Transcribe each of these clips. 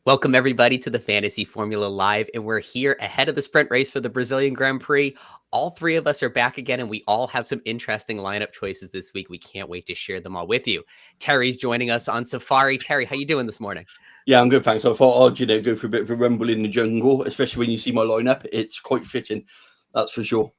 Welcome, everybody, to the Fantasy Formula Live, and we're here ahead of the sprint race for the Brazilian Grand Prix. All three of us are back again, and we all have some interesting lineup choices this week. We can't wait to share them all with you. Terry's joining us on Safari. Terry, how you doing this morning? Yeah, I'm good, thanks. I thought I'd go for a bit of a rumble in the jungle, especially when you see my lineup. It's quite fitting, that's for sure.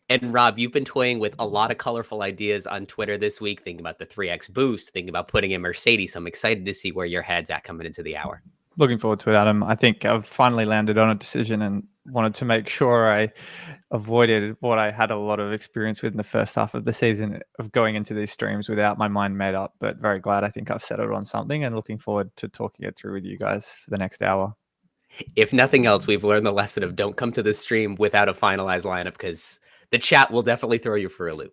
And Rob, you've been toying with a lot of colorful ideas on Twitter this week, thinking about the 3X boost, thinking about putting in Mercedes. So I'm excited to see where your head's at coming into the hour. Looking forward to it, Adam. I think I've finally landed on a decision and wanted to make sure I avoided what I had a lot of experience with in the first half of the season of going into these streams without my mind made up, but very glad I think I've settled on something and looking forward to talking it through with you guys for the next hour. If nothing else, we've learned the lesson of don't come to this stream without a finalized lineup because the chat will definitely throw you for a loop.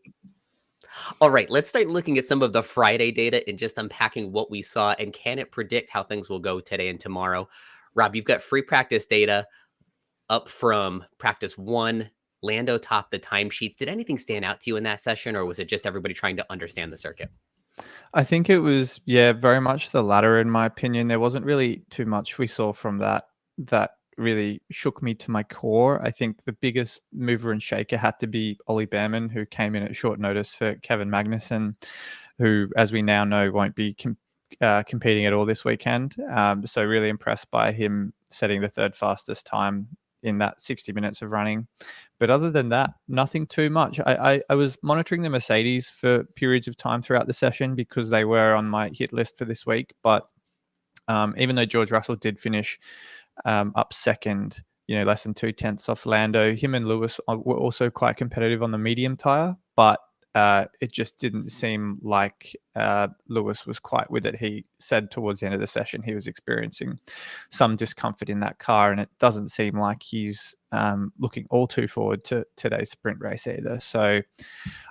All right, let's start looking at some of the Friday data and just unpacking what we saw and can it predict how things will go today and tomorrow. Rob, you've got free practice data up from practice 1. Lando topped the timesheets. Did anything stand out to you in that session, or was it just everybody trying to understand the circuit? I think it was, very much the latter, in my opinion. There wasn't really too much we saw from that really shook me to my core. I think the biggest mover and shaker had to be Ollie Behrman, who came in at short notice for Kevin Magnussen, who, as we now know, won't be competing at all this weekend. So really impressed by him setting the third fastest time in that 60 minutes of running. But other than that, nothing too much. I was monitoring the Mercedes for periods of time throughout the session because they were on my hit list for this week. But even though George Russell did finish up second, less than 2/10 off Lando, him and Lewis were also quite competitive on the medium tire, but it just didn't seem like Lewis was quite with it. He said towards the end of the session he was experiencing some discomfort in that car, and it doesn't seem like he's looking all too forward to today's sprint race either. So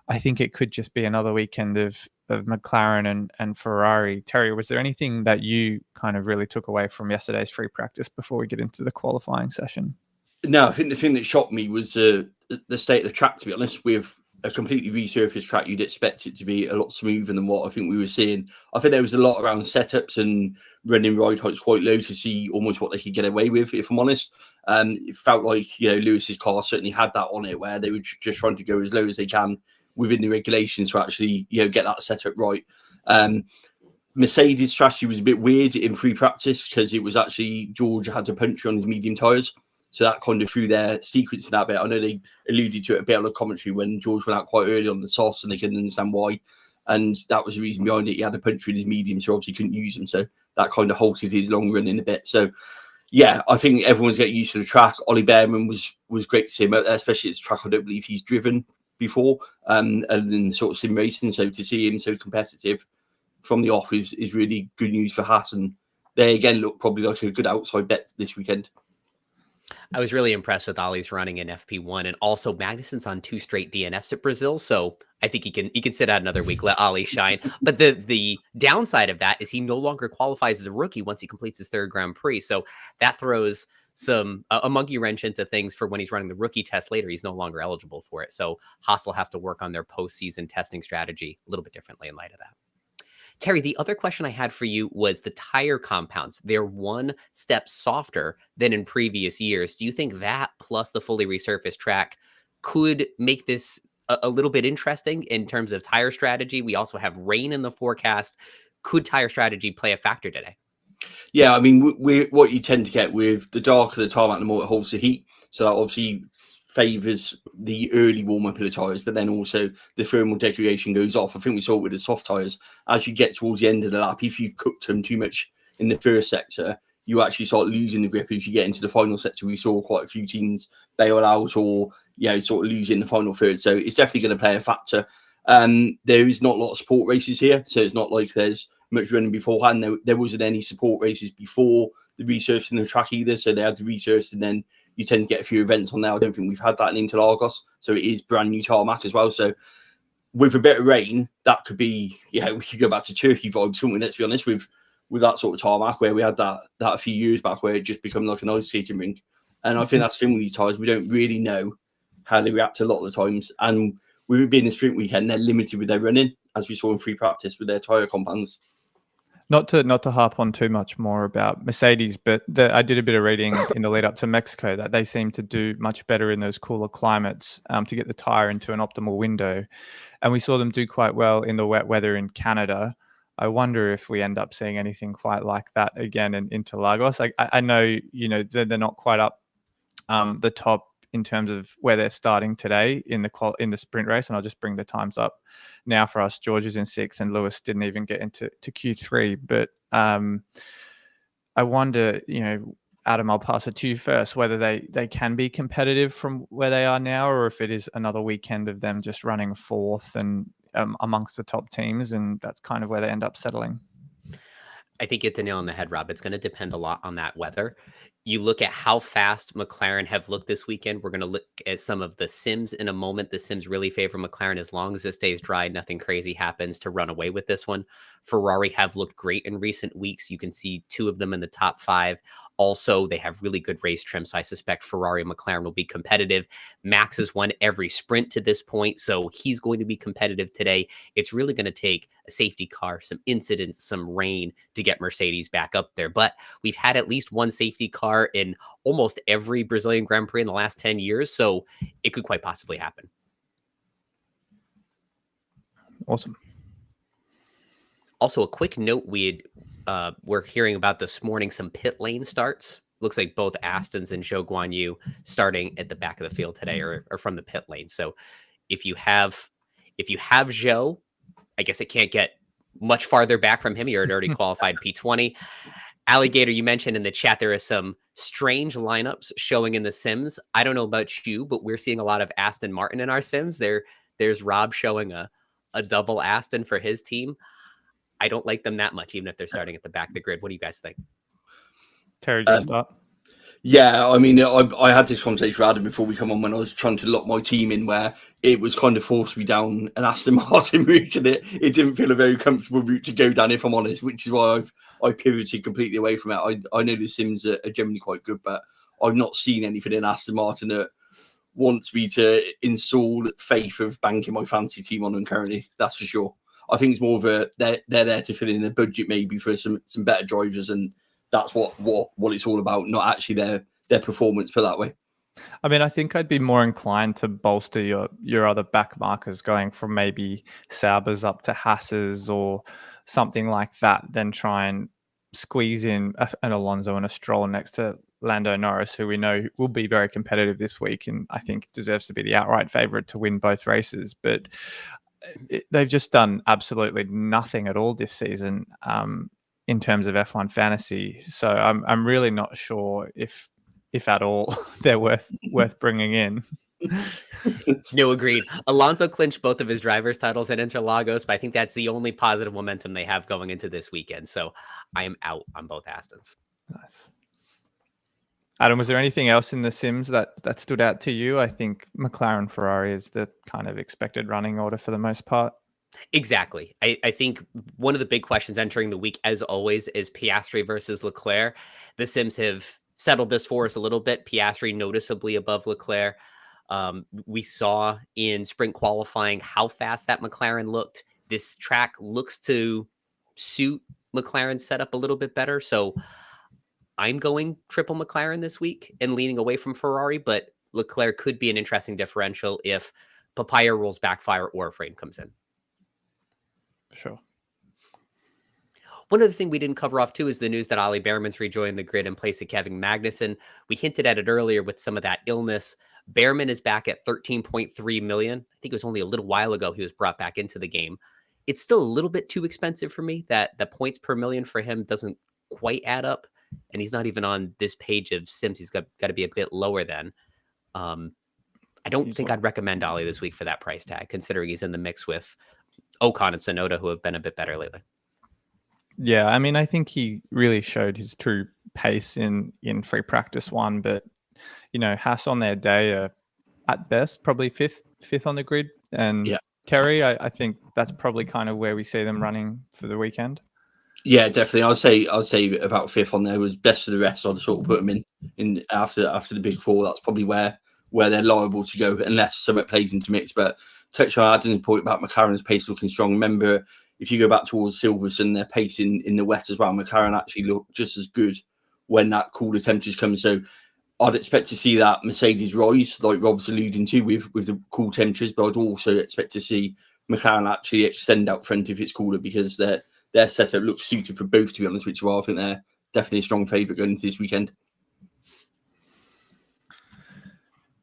I think it could just be another weekend of McLaren and Ferrari. Terry, was there anything that you kind of really took away from yesterday's free practice before we get into the qualifying session? No, I think the thing that shocked me was the state of the track, to be honest. With a completely resurfaced track, you'd expect it to be a lot smoother than what I think we were seeing. I think there was a lot around setups and running ride heights quite low to see almost what they could get away with, if I'm honest. It felt like, Lewis's car certainly had that on it, where they were just trying to go as low as they can within the regulations to actually, get that setup right. Mercedes' strategy was a bit weird in free practice because it was actually George had to puncture on his medium tyres. So that kind of threw their sequence in that bit. I know they alluded to it a bit on the commentary when George went out quite early on the softs, and they couldn't understand why. And that was the reason behind it. He had a puncture in his medium, so obviously couldn't use them. So that kind of halted his long run in a bit. So, yeah, I think everyone's getting used to the track. Ollie Behrman was great to see him, especially it's a track I don't believe he's driven before, and then sort of sim racing. So to see him so competitive from the off is really good news for Haas. And they, again, look probably like a good outside bet this weekend. I was really impressed with Ollie's running in FP1, and also Magnussen's on 2 straight DNFs at Brazil, so I think he can sit out another week, let Ollie shine. But the downside of that is he no longer qualifies as a rookie once he completes his 3rd Grand Prix, so that throws a monkey wrench into things for when he's running the rookie test later. He's no longer eligible for it, so Haas will have to work on their postseason testing strategy a little bit differently in light of that. Terry, the other question I had for you was the tire compounds. They're 1 step softer than in previous years. Do you think that plus the fully resurfaced track could make this a little bit interesting in terms of tire strategy? We also have rain in the forecast. Could tire strategy play a factor today? Yeah, I mean, what you tend to get with the darker the tarmac, the more it holds the heat. So that obviously favours the early warm-up of the tyres, but then also the thermal degradation goes off. I think we saw it with the soft tyres. As you get towards the end of the lap, if you've cooked them too much in the first sector, you actually start losing the grip as you get into the final sector. We saw quite a few teams bail out or, sort of lose in the final third. So it's definitely going to play a factor. There is not a lot of support races here, so it's not like there's much running beforehand. There wasn't any support races before the resurfacing of the track either, so they had to resurface and then you tend to get a few events on now. I don't think we've had that in Interlagos, so it is brand new tarmac as well. So with a bit of rain, that could be, we could go back to Turkey vibes, couldn't we? Let's be honest, with that sort of tarmac where we had that a few years back where it just become like an ice skating rink. And I think that's the thing with these tyres. We don't really know how they react a lot of the times. And with it being a sprint weekend, they're limited with their running, as we saw in free practice with their tyre compounds. Not to harp on too much more about Mercedes, but I did a bit of reading in the lead up to Mexico that they seem to do much better in those cooler climates to get the tire into an optimal window. And we saw them do quite well in the wet weather in Canada. I wonder if we end up seeing anything quite like that again in Interlagos. I know, they're not quite up the top in terms of where they're starting today in the sprint race, and I'll just bring the times up now for us. George is in 6th, and Lewis didn't even get into Q3. But I wonder, Adam, I'll pass it to you first, whether they can be competitive from where they are now, or if it is another weekend of them just running 4th and amongst the top teams, and that's kind of where they end up settling. I think you hit the nail on the head, Rob. It's going to depend a lot on that weather. You look at how fast McLaren have looked this weekend. We're going to look at some of the sims in a moment. The sims really favor McLaren. As long as it stays dry, nothing crazy happens to run away with this one. Ferrari have looked great in recent weeks. You can see 2 of them in the top 5. Also, they have really good race trim, so I suspect Ferrari and McLaren will be competitive. Max has won every sprint to this point, so he's going to be competitive today. It's really going to take a safety car, some incidents, some rain to get Mercedes back up there. But we've had at least one safety car in almost every Brazilian Grand Prix in the last 10 years, so it could quite possibly happen. Awesome. Also, a quick note we're hearing about this morning, some pit lane starts. Looks like both Astons and Zhou Guanyu starting at the back of the field today or from the pit lane. So if you have Zhou, I guess it can't get much farther back from him. He already qualified P20. Alligator, you mentioned in the chat there are some strange lineups showing in the sims. I don't know about you, but we're seeing a lot of Aston Martin in our sims. There's Rob showing a double Aston for his team. I don't like them that much, even if they're starting at the back of the grid. What do you guys think? Terry, do you start? Yeah, I mean, I had this conversation with Adam before we come on when I was trying to lock my team in, where it was kind of forced me down an Aston Martin route, and it didn't feel a very comfortable route to go down, if I'm honest, which is why I pivoted completely away from it. I know the sims are generally quite good, but I've not seen anything in Aston Martin that wants me to install faith of banking my fantasy team on them currently. That's for sure. I think it's more of they're there to fill in the budget maybe for some better drivers, and that's what it's all about, not actually their performance, put that way. I mean, I think I'd be more inclined to bolster your other back markers, going from maybe Saubers up to Haas's or something like that, than try and squeeze in an Alonso and a Stroll next to Lando Norris, who we know will be very competitive this week and I think deserves to be the outright favourite to win both races. But they've just done absolutely nothing at all this season in terms of F1 fantasy. So I'm really not sure if at all they're worth bringing in. No, agreed. Alonso clinched both of his driver's titles at Interlagos, but I think that's the only positive momentum they have going into this weekend. So I am out on both Astons. Nice. Adam, was there anything else in the sims that stood out to you? I think McLaren Ferrari is the kind of expected running order for the most part. Exactly. I think one of the big questions entering the week, as always, is Piastri versus Leclerc. The sims have settled this for us a little bit. Piastri noticeably above Leclerc. We saw in sprint qualifying how fast that McLaren looked. This track looks to suit McLaren's setup a little bit better. So I'm going triple McLaren this week and leaning away from Ferrari, but Leclerc could be an interesting differential if papaya rules backfire or a frame comes in. Sure. One other thing we didn't cover off too is the news that Ollie Behrman's rejoined the grid in place of Kevin Magnussen. We hinted at it earlier with some of that illness. Behrman is back at 13.3 million. I think it was only a little while ago he was brought back into the game. It's still a little bit too expensive for me. That the points per million for him doesn't quite add up. And he's not even on this page of sims. He's got to be a bit lower than. I don't think I'd recommend Ollie this week for that price tag, considering he's in the mix with Ocon and Tsunoda, who have been a bit better lately. Yeah, I mean, I think he really showed his true pace in free practice 1, but Haas on their day are at best probably fifth on the grid, and yeah. Terry, I think that's probably kind of where we see them running for the weekend. Yeah, definitely. I'll say about 5th on there was best of the rest. I'd sort of put them in after the big 4. That's probably where they're liable to go, unless something plays into mix. But touch on Adam's point about McLaren's pace looking strong. Remember, if you go back towards Silverstone, their pace in the wet as well, McLaren actually look just as good when that cooler temperatures come. So I'd expect to see that Mercedes rise, like Rob's alluding to, with the cool temperatures, but I'd also expect to see McLaren actually extend out front if it's cooler, because their setup looks suited for both, to be honest with you. I think they're definitely a strong favourite going into this weekend.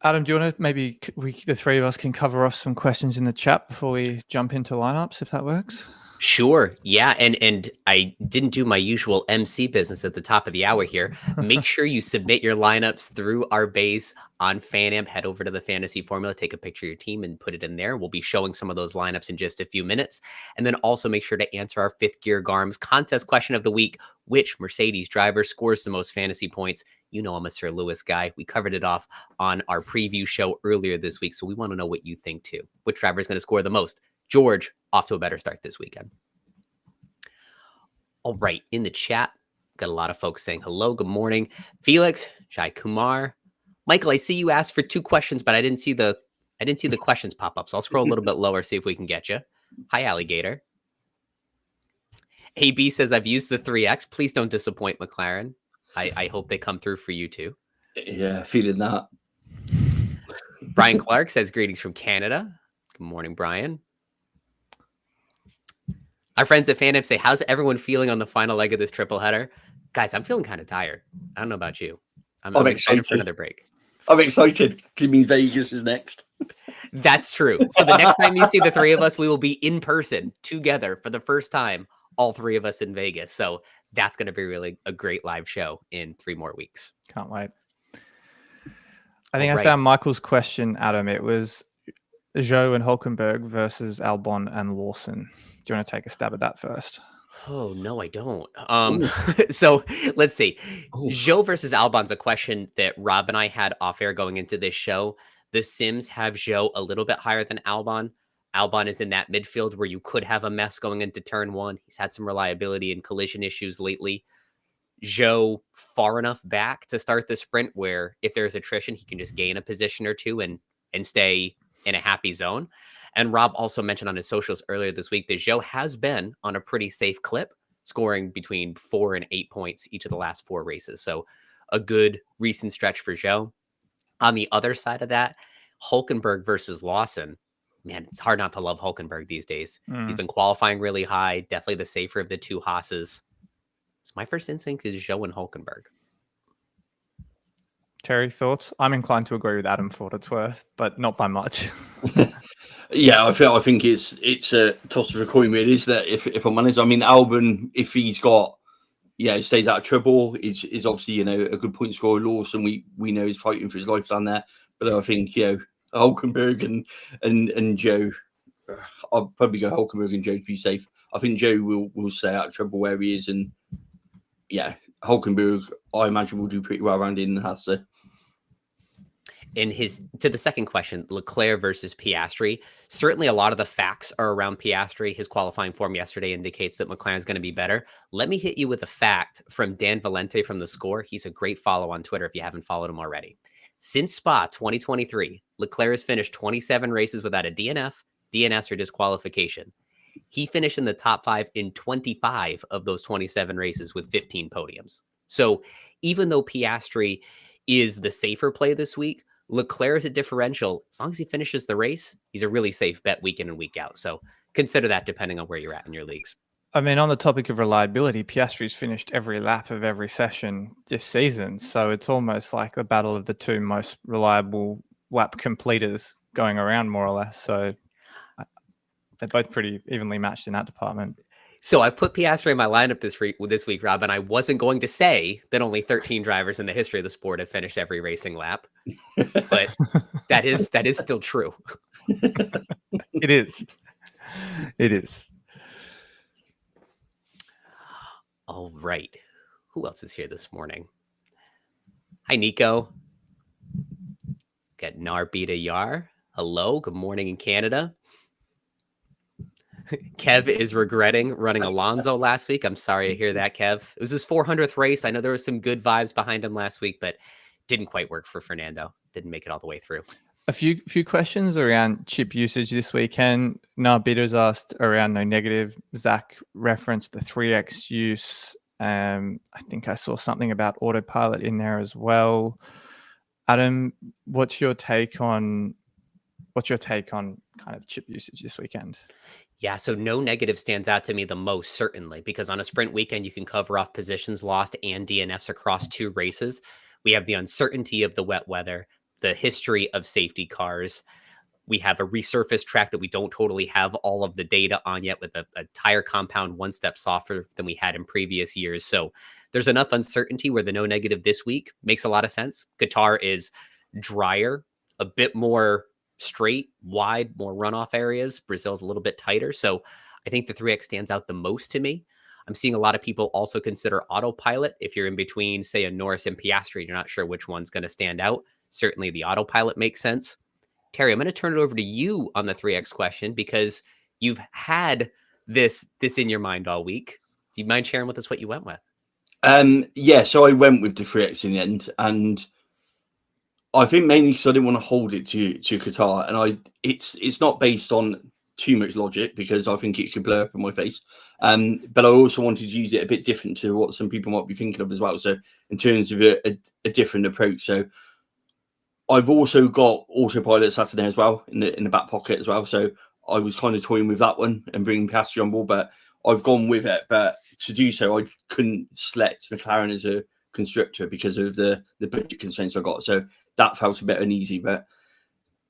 Adam, do you want to maybe the three of us can cover off some questions in the chat before we jump into lineups, if that works? Sure. Yeah. And I didn't do my usual MC business at the top of the hour here. Make sure you submit your lineups through our base on FanAmp. Head over to the fantasy formula, take a picture of your team and put it in there. We'll be showing some of those lineups in just a few minutes. And then also make sure to answer our Fifth Gear Garms contest question of the week. Which Mercedes driver scores the most fantasy points? You know I'm a Sir Lewis guy. We covered it off on our preview show earlier this week, so we want to know what you think too. Which driver is going to score the most? George, off to a better start this weekend. All right, in the chat, got a lot of folks saying hello, good morning. Felix, Jai Kumar, Michael, I see you asked for 2 questions, but I didn't see the questions pop up, so I'll scroll a little bit lower, see if we can get you. Hi, Alligator. AB says, I've used the 3X. Please don't disappoint McLaren. I hope they come through for you too. Yeah, feeling that. Brian Clark says, greetings from Canada. Good morning, Brian. Our friends at FanAmp say, how's everyone feeling on the final leg of this triple header? Guys, I'm feeling kind of tired. I don't know about you. I'm excited for another break. I'm excited because it means Vegas is next. That's true. So the next time you see the three of us, we will be in person together for the first time, all 3 of us in Vegas. So that's going to be really a great live show in 3 more weeks. Can't wait. I think I found Michael's question, Adam. It was Zhou and Hülkenberg versus Albon and Lawson. Do you want to take a stab at that first? Oh, no, I don't. So let's see. Zhou versus Albon's a question that Rob and I had off air going into this show. The Sims have Zhou a little bit higher than Albon. Albon is in that midfield where you could have a mess going into turn 1. He's had some reliability and collision issues lately. Zhou far enough back to start the sprint where if there's attrition, he can just gain a position or 2 and stay in a happy zone. And Rob also mentioned on his socials earlier this week that Zhou has been on a pretty safe clip, scoring between 4 and 8 points each of the last 4 races. So a good recent stretch for Zhou. On the other side of that, Hülkenberg versus Lawson. Man, it's hard not to love Hülkenberg these days. He's been qualifying really high, definitely the safer of the 2 Haas's. So my first instinct is Zhou and Hülkenberg. Terry, thoughts? I'm inclined to agree with Adam for what it's worth, but not by much. Yeah, I think it's a toss of a coin, really, is that if I'm honest. I mean, Albon, if he's got, stays out of trouble, is obviously, a good point scorer. Lawson, we know he's fighting for his life down there. But I think, Hülkenberg and Zhou, I'll probably go Hülkenberg and Zhou to be safe. I think Zhou will stay out of trouble where he is, and Hülkenberg, I imagine, will do pretty well around in Hasse. To the second question, Leclerc versus Piastri, certainly a lot of the facts are around Piastri. His qualifying form yesterday indicates that McLaren's going to be better. Let me hit you with a fact from Dan Valente from The Score. He's a great follow on Twitter if you haven't followed him already. Since Spa 2023, Leclerc has finished 27 races without a DNF, DNS, or disqualification. He finished in the top 5 in 25 of those 27 races with 15 podiums. So even though Piastri is the safer play this week, Leclerc is a differential. As long as he finishes the race, he's a really safe bet week in and week out. So consider that depending on where you're at in your leagues. I mean, on the topic of reliability, Piastri's finished every lap of every session this season. So it's almost like the battle of the 2 most reliable lap completers going around, more or less. So they're both pretty evenly matched in that department. So I've put Piastri in my lineup this week, Rob, and I wasn't going to say that only 13 drivers in the history of the sport have finished every racing lap, but that is still true. It is. It is. All right. Who else is here this morning? Hi, Nico. Got Narbita Yar. Hello. Good morning in Canada. Kev is regretting running Alonso last week. I'm sorry to hear that, Kev. It was his 400th race. I know there was some good vibes behind him last week, but didn't quite work for Fernando. Didn't make it all the way through. A few questions around chip usage this weekend. Narbito's asked around no negative. Zach referenced the 3x use. I think I saw something about autopilot in there as well. Adam, what's your take on kind of chip usage this weekend? Yeah, so no negative stands out to me the most, certainly, because on a sprint weekend, you can cover off positions lost and DNFs across 2 races. We have the uncertainty of the wet weather, the history of safety cars. We have a resurfaced track that we don't totally have all of the data on yet, with a tire compound 1 step softer than we had in previous years. So there's enough uncertainty where the no negative this week makes a lot of sense. Qatar is drier, a bit more straight, wide, more runoff areas. Brazil's a little bit tighter. So I think the 3X stands out the most to me. I'm seeing a lot of people also consider autopilot. If you're in between, say, a Norris and Piastri, you're not sure which one's going to stand out. Certainly the autopilot makes sense. Terry, I'm going to turn it over to you on the 3X question, because you've had this in your mind all week. Do you mind sharing with us what you went with? Yeah, so I went with the 3X in the end, and I think mainly because I didn't want to hold it to Qatar, and it's not based on too much logic, because I think it could blow up in my face. But I also wanted to use it a bit different to what some people might be thinking of as well. So in terms of a different approach, so I've also got autopilot Saturday as well in the back pocket as well. So I was kind of toying with that one and bringing Piastri on board, but I've gone with it. But to do so, I couldn't select McLaren as a constructor because of the budget constraints I got. So that felt a bit uneasy. But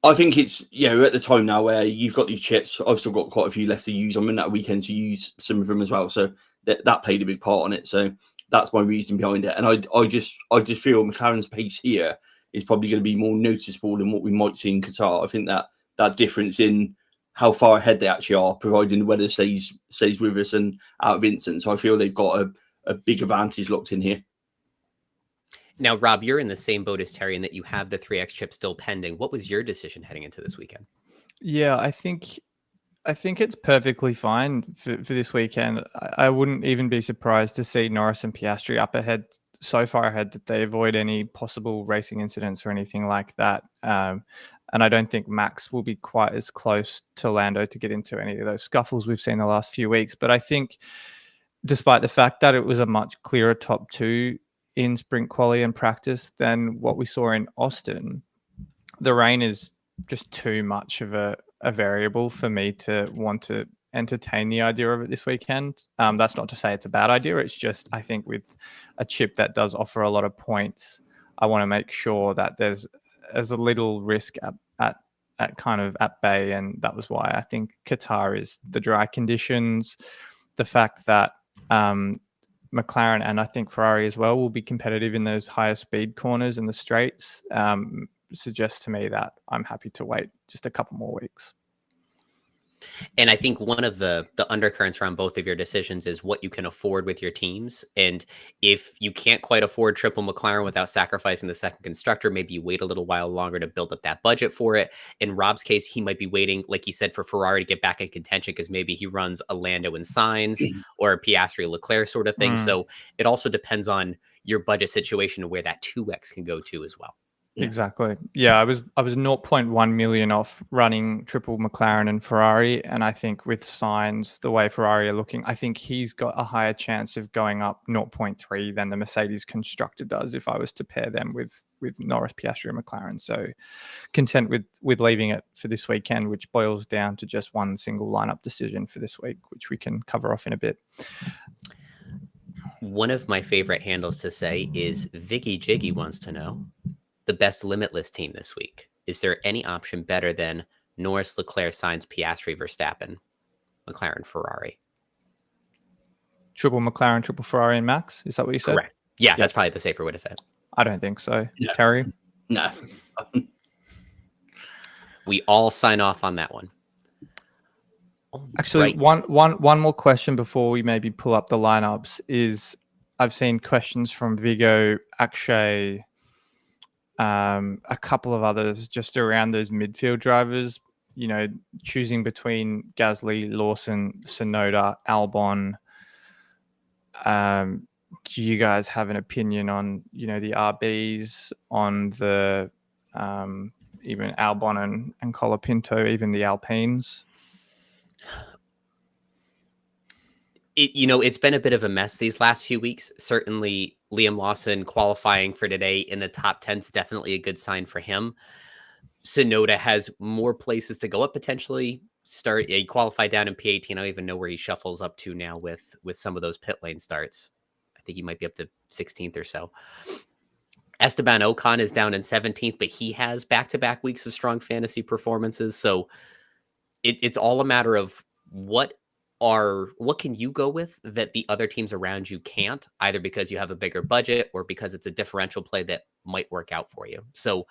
I think it's, at the time now where you've got these chips, I've still got quite a few left to use. I'm in that weekend to use some of them as well. So that played a big part on it. So that's my reason behind it. And I just feel McLaren's pace here is probably going to be more noticeable than what we might see in Qatar. I think that difference in how far ahead they actually are, providing the weather stays with us and out of instance, I feel they've got a big advantage locked in here. Now, Rob, you're in the same boat as Terry in that you have the 3X chip still pending. What was your decision heading into this weekend? Yeah, I think it's perfectly fine for this weekend. I wouldn't even be surprised to see Norris and Piastri up ahead, so far ahead that they avoid any possible racing incidents or anything like that. And I don't think Max will be quite as close to Lando to get into any of those scuffles we've seen the last few weeks. But I think, despite the fact that it was a much clearer top 2 in sprint quali and practice than what we saw in Austin, the rain is just too much of a variable for me to want to entertain the idea of it this weekend. That's not to say it's a bad idea. It's just, I think with a chip that does offer a lot of points, I want to make sure that there's as a little risk at kind of at bay. And that was why I think Qatar is the dry conditions, the fact that McLaren and I think Ferrari as well will be competitive in those higher speed corners and the straights, suggests to me that I'm happy to wait just a couple more weeks. And I think one of the undercurrents around both of your decisions is what you can afford with your teams. And if you can't quite afford triple McLaren without sacrificing the second constructor, maybe you wait a little while longer to build up that budget for it. In Rob's case, he might be waiting, like he said, for Ferrari to get back in contention, because maybe he runs a Lando and Sainz or a Piastri Leclerc sort of thing. So it also depends on your budget situation and where that 2X can go to as well. Yeah. Exactly. Yeah, I was 0.1 million off running triple McLaren and Ferrari, and I think with Sainz, the way Ferrari are looking, I think he's got a higher chance of going up 0.3 than the Mercedes constructor does if I was to pair them with Norris, Piastri, and McLaren. So content with leaving it for this weekend, which boils down to just one single lineup decision for this week, which we can cover off in a bit. One of my favorite handles to say is Vicky Jiggy wants to know the best limitless team this week. Is there any option better than Norris, Leclerc, Sainz, Piastri, Verstappen, McLaren, Ferrari? Triple McLaren, triple Ferrari, and Max? Is that what you said? Correct. Yeah, that's probably the safer way to say it. I don't think so. No. Terry? No. We all sign off on that one. Actually, right. one more question before we maybe pull up the lineups is I've seen questions from Vigo, Akshay, a couple of others just around those midfield drivers, choosing between Gasly, Lawson, Tsunoda, Albon. Do you guys have an opinion on, the RBs, on the even Albon and Colapinto, even the Alpines. It's been a bit of a mess these last few weeks. Certainly, Liam Lawson qualifying for today in the top 10 is definitely a good sign for him. Tsunoda has more places to go up potentially. He qualified down in P18. I don't even know where he shuffles up to now with some of those pit lane starts. I think he might be up to 16th or so. Esteban Ocon is down in 17th, but he has back-to-back weeks of strong fantasy performances. So it's all a matter of what can you go with that the other teams around you can't, either because you have a bigger budget or because it's a differential play that might work out for you. So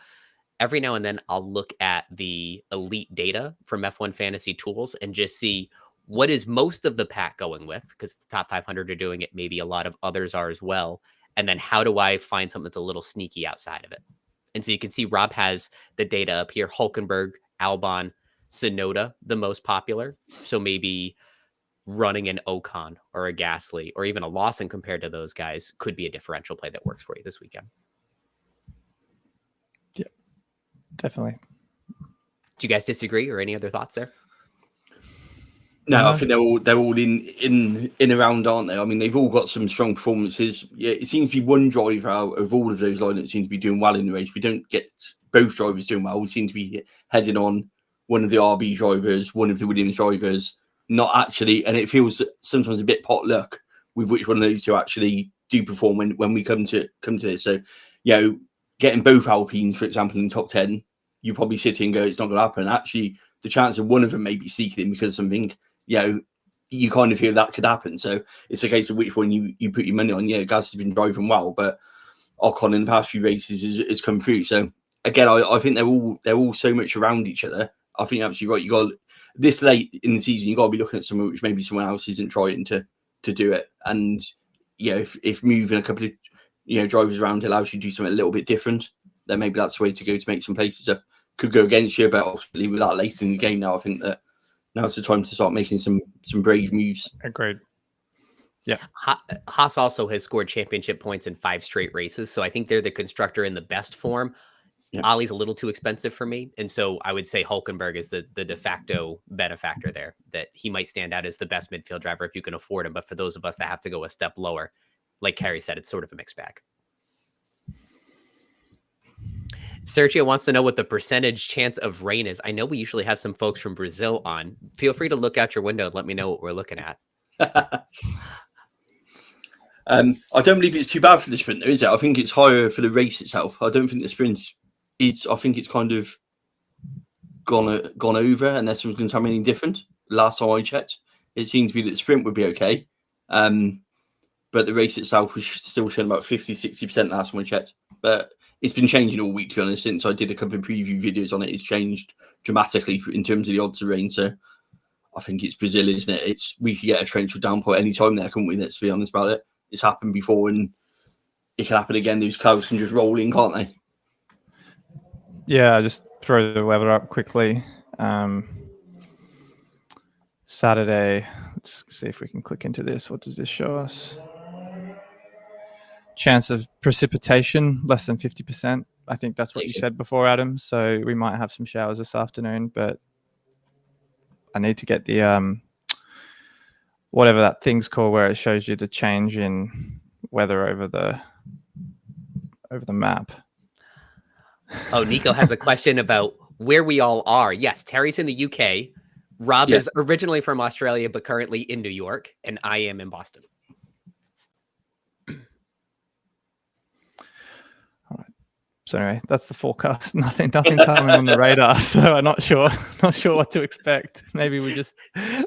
every now and then I'll look at the elite data from F1 Fantasy Tools and just see what is most of the pack going with, because if the top 500 are doing it, maybe a lot of others are as well. And then how do I find something that's a little sneaky outside of it? And so you can see Rob has the data up here: Hulkenberg, Albon, Tsunoda, the most popular. So maybe running an Ocon or a Gasly or even a Lawson compared to those guys could be a differential play that works for you this weekend. Yeah, definitely. Do you guys disagree or any other thoughts there? No, I think they're all in around, aren't they? I mean, they've all got some strong performances. Yeah, it seems to be one driver out of all of those lineups seems to be doing well in the race. We don't get both drivers doing well. We seem to be heading on one of the RB drivers, one of the Williams drivers, not actually. And it feels sometimes a bit pot luck with which one of those two actually do perform when we come to this. So, getting both Alpines, for example, in the top 10, you probably sit here and go, it's not going to happen. Actually, the chance of one of them maybe sneaking in because of something, you kind of feel that could happen. So it's a case of which one you put your money on. Yeah, Gaz has been driving well, but Ocon in the past few races has come through. So again, I think they're all so much around each other. I think you're absolutely right. You got this late in the season, you got to be looking at something which maybe someone else isn't trying to do it. And if moving a couple of drivers around allows you to do something a little bit different, then maybe that's the way to go to make some places up. Could go against you, but ultimately with that late in the game now, I think that now's the time to start making some brave moves. Agreed. Yeah. Haas also has scored championship points in 5 straight races, so I think they're the constructor in the best form. Yeah. Ollie's a little too expensive for me, and so I would say Hulkenberg is the de facto benefactor there, that he might stand out as the best midfield driver if you can afford him. But for those of us that have to go a step lower, like Carrie said, it's sort of a mixed bag. Sergio wants to know what the percentage chance of rain is. I know we usually have some folks from Brazil on. Feel free to look out your window and let me know what we're looking at. I don't believe it's too bad for the sprint, though, is it? I think it's higher for the race itself. I don't think the sprint is. I think it's kind of gone over unless someone's going to tell me anything different. Last time I checked, it seemed to be that the sprint would be okay. But the race itself was still showing about 50-60% last time I checked. But it's been changing all week, to be honest. Since I did a couple of preview videos on it, it's changed dramatically in terms of the odds of rain. So I think it's Brazil, isn't it? We could get a torrential downpour any time there, couldn't we? Let's be honest about it. It's happened before and it can happen again. These clouds can just roll in, can't they? Yeah, just throw the weather up quickly. Saturday, let's see if we can click into this. What does this show us? Chance of precipitation, less than 50%. I think that's what you said before, Adam. So we might have some showers this afternoon, but I need to get the whatever that thing's called where it shows you the change in weather over the map. Oh, Nico has a question about where we all are. Yes, Terry's in the UK. Rob is originally from Australia, but currently in New York, and I am in Boston. So anyway, that's the forecast. Nothing coming on the radar. So I'm not sure what to expect. Maybe we just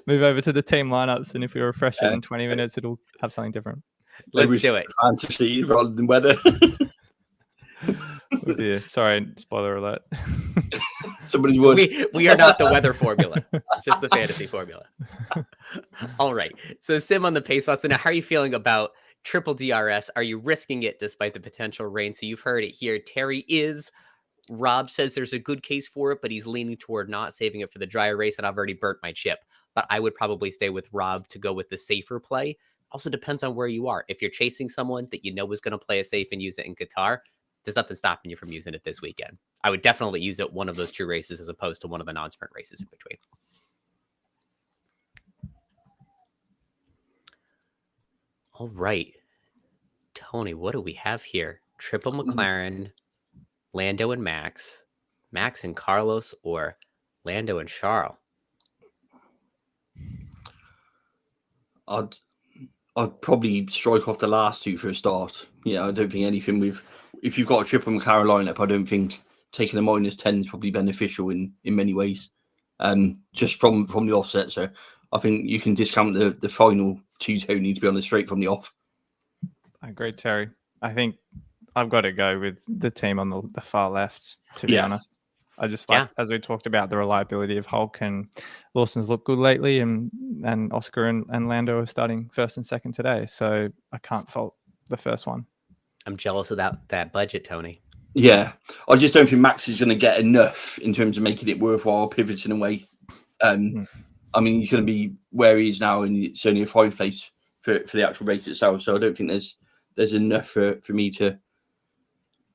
move over to the team lineups, and if we refresh it in 20 minutes, it'll have something different. Let's do it. Fantasy rather than weather. Oh dear. Sorry, spoiler alert. Somebody's would. We are not the weather formula, just the fantasy formula. All right. So Sim on the pace wants to know, how are you feeling about triple DRS? Are you risking it despite the potential rain? So you've heard it here. Terry is. Rob says there's a good case for it, but he's leaning toward not saving it for the drier race, and I've already burnt my chip. But I would probably stay with Rob to go with the safer play. Also depends on where you are. If you're chasing someone that you know is going to play it safe and use it in Qatar, there's nothing stopping you from using it this weekend. I would definitely use it one of those 2 races as opposed to one of the non-sprint races in between. All right, Tony, what do we have here? Triple McLaren, Lando and Max and Carlos, or Lando and Charles? I'd probably strike off the last 2 for a start. Yeah, I don't think anything with, if you've got a triple McLaren lineup, I don't think taking a -10 is probably beneficial in many ways. Just from the offset. So I think you can discount the final 2, Tony, to be honest, straight from the off. I agree, Terry. I think I've got to go with the team on the far left, to be honest. I just like, as we talked about, the reliability of Hulk and Lawson's looked good lately, and Oscar and Lando are starting first and second today. So I can't fault the first one. I'm jealous of that budget, Tony. Yeah, I just don't think Max is going to get enough in terms of making it worthwhile pivoting away. I mean, he's going to be where he is now, and it's only a 5 place for the actual race itself. So I don't think there's enough for me to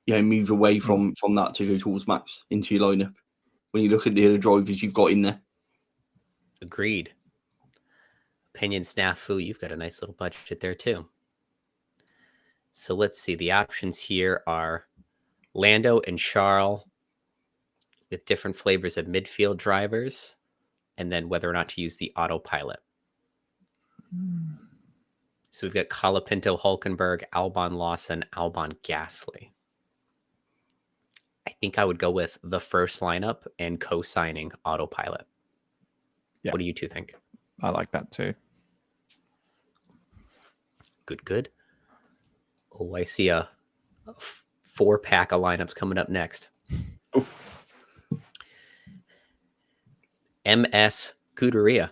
move away from that to go towards Max into your lineup when you look at the other drivers you've got in there. Agreed. Opinion snafu, you've got a nice little budget there too. So let's see. The options here are Lando and Charles with different flavors of midfield drivers, and then whether or not to use the autopilot. So we've got Colapinto, Hulkenberg, Albon, Lawson, Albon, Gasly. I think I would go with the first lineup and co-signing autopilot. Yeah. What do you 2 think? I like that too. Good. Oh, I see a 4-pack of lineups coming up next. Oh. MS Scuderia.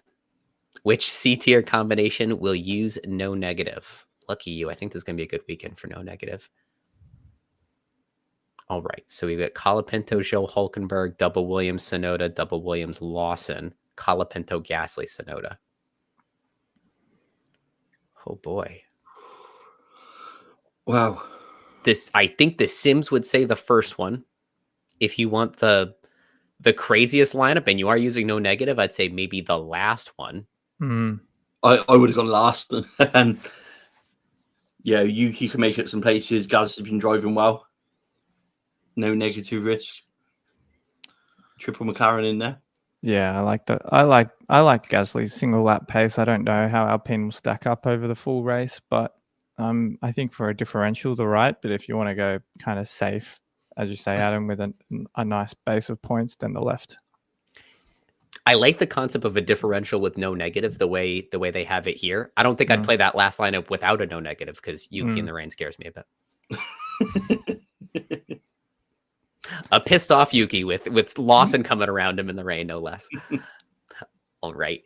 Which C-tier combination will use no negative? Lucky you. I think this is going to be a good weekend for no negative. All right. So we've got Colapinto, Joe Hulkenberg, double Williams, Tsunoda, double Williams, Lawson, Colapinto, Gasly, Tsunoda. Oh, boy. Wow. I think the Sims would say the first one. If you want the craziest lineup and you are using no negative, I'd say maybe the last one. I would have gone last. And you can make it some places. Gaz has been driving well. No negative risk. Triple McLaren in there. Yeah, I like that. I like Gasly's single lap pace. I don't know how Alpine will stack up over the full race, but I think for a differential, the right. But if you want to go kind of safe, as you say, Adam, with a nice base of points, then the left. I like the concept of a differential with no negative, the way they have it here. I don't think I'd play that last lineup without a no negative because Yuki in the rain scares me a bit. A pissed off Yuki with Lawson coming around him in the rain, no less. All right.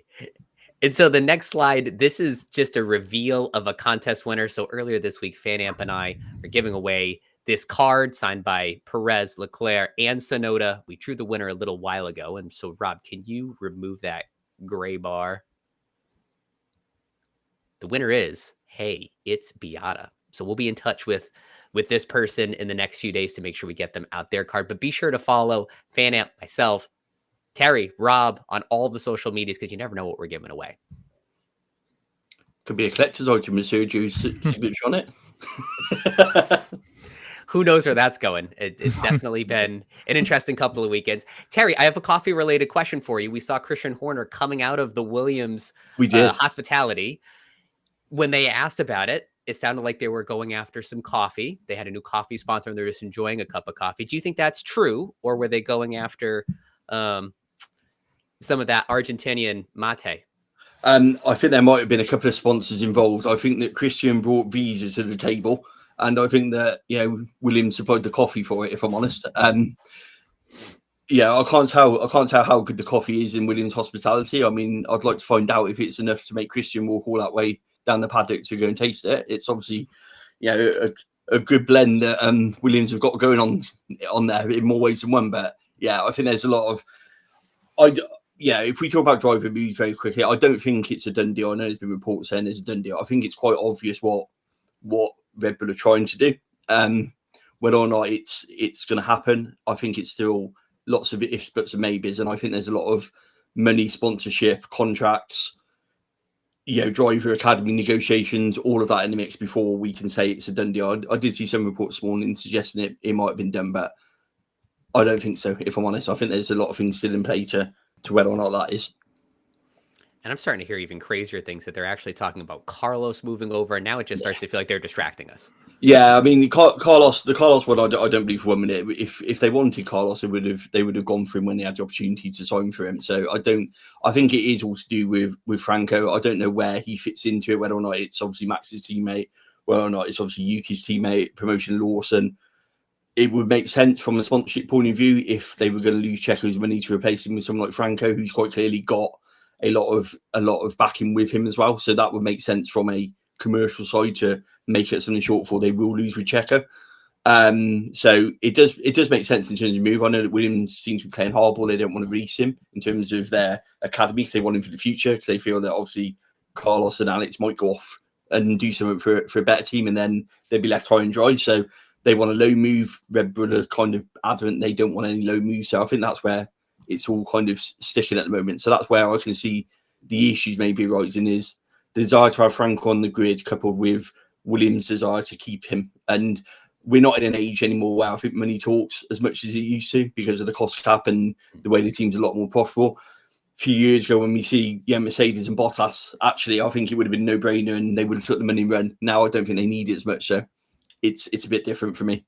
And so the next slide, this is just a reveal of a contest winner. So earlier this week, FanAmp and I are giving away this card signed by Perez, Leclerc, and Tsunoda. We drew the winner a little while ago. And so, Rob, can you remove that gray bar? The winner is, hey, it's Beata. So we'll be in touch with this person in the next few days to make sure we get them out their card. But be sure to follow FanAmp, myself, Terry, Rob on all the social medias because you never know what we're giving away. Could be a collector's item with Sergio's signature on it. Who knows where that's going? It's definitely been an interesting couple of weekends. Terry, I have a coffee-related question for you. We saw Christian Horner coming out of the Williams hospitality. When they asked about it, it sounded like they were going after some coffee. They had a new coffee sponsor, and they're just enjoying a cup of coffee. Do you think that's true, or were they going after some of that Argentinian mate? I think there might have been a couple of sponsors involved. I think that Christian brought Visa to the table, and I think that Williams supplied the coffee for it. If I'm honest, I can't tell how good the coffee is in Williams hospitality. I mean, I'd like to find out if it's enough to make Christian walk all that way down the paddock to go and taste it. It's obviously a good blend that Williams have got going on there in more ways than one. But I think there's a lot of if we talk about driver moves very quickly, I don't think it's a done deal. I know there's been reports saying it's a done deal. I think it's quite obvious what Red Bull are trying to do. whether or not it's going to happen, I think it's still lots of ifs, buts, and maybes. And I think there's a lot of money, sponsorship, contracts, driver academy negotiations, all of that in the mix before we can say it's a done deal. I did see some reports this morning suggesting it might have been done, but I don't think so, if I'm honest. I think there's a lot of things still in play to whether or not that is. And I'm starting to hear even crazier things that they're actually talking about Carlos moving over, and now it just starts to feel like they're distracting us. Yeah, I mean, the Carlos one, I don't believe for 1 minute. If they wanted Carlos, they would have gone for him when they had the opportunity to sign for him. So I think it is all to do with Franco. I don't know where he fits into it, whether or not it's obviously Max's teammate, whether or not it's obviously Yuki's teammate, promotion Lawson. It would make sense from a sponsorship point of view if they were going to lose Checo's money to replace him with someone like Franco, who's quite clearly got a lot of backing with him as well. So that would make sense from a commercial side to make it something shortfall they will lose with Checo. So it does make sense in terms of move. I know that Williams seems to be playing hardball. They don't want to release him in terms of their academy because they want him for the future, because they feel that obviously Carlos and Alex might go off and do something for a better team, and then they'd be left high and dry. So they want a low move. Red Bull are kind of adamant they don't want any low moves. So I think that's where it's all kind of sticking at the moment. So that's where I can see the issues maybe rising, is the desire to have Franco on the grid coupled with Williams' desire to keep him. And we're not in an age anymore where I think money talks as much as it used to because of the cost cap and the way the team's a lot more profitable. A few years ago when we see Mercedes and Bottas, actually, I think it would have been no brainer and they would have took the money and run. Now I don't think they need it as much. So it's a bit different for me.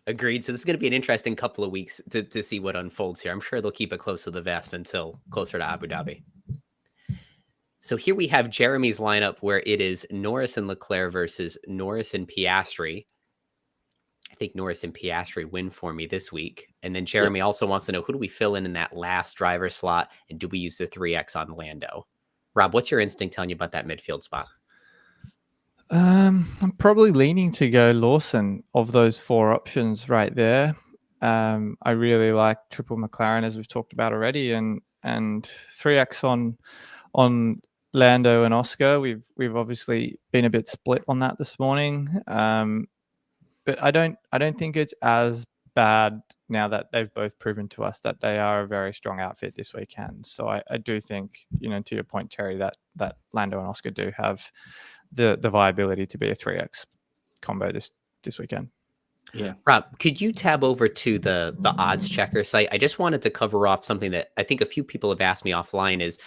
Agreed. So this is going to be an interesting couple of weeks to see what unfolds here. I'm sure they'll keep it close to the vest until closer to Abu Dhabi. So here we have Jeremy's lineup where it is Norris and Leclerc versus Norris and Piastri. I think Norris and Piastri win for me this week. And then Jeremy also wants to know, who do we fill in that last driver slot? And do we use the 3X on Lando? Rob, what's your instinct telling you about that midfield spot? I'm probably leaning to go Lawson of those four options right there. I really like triple McLaren, as we've talked about already, and 3X on Lando and Oscar. We've obviously been a bit split on that this morning, but I don't think it's as bad now that they've both proven to us that they are a very strong outfit this weekend. So I do think, to your point, Terry, that Lando and Oscar do have the viability to be a 3X combo this weekend. Yeah. Rob, could you tab over to the odds checker site? I just wanted to cover off something that I think a few people have asked me offline is,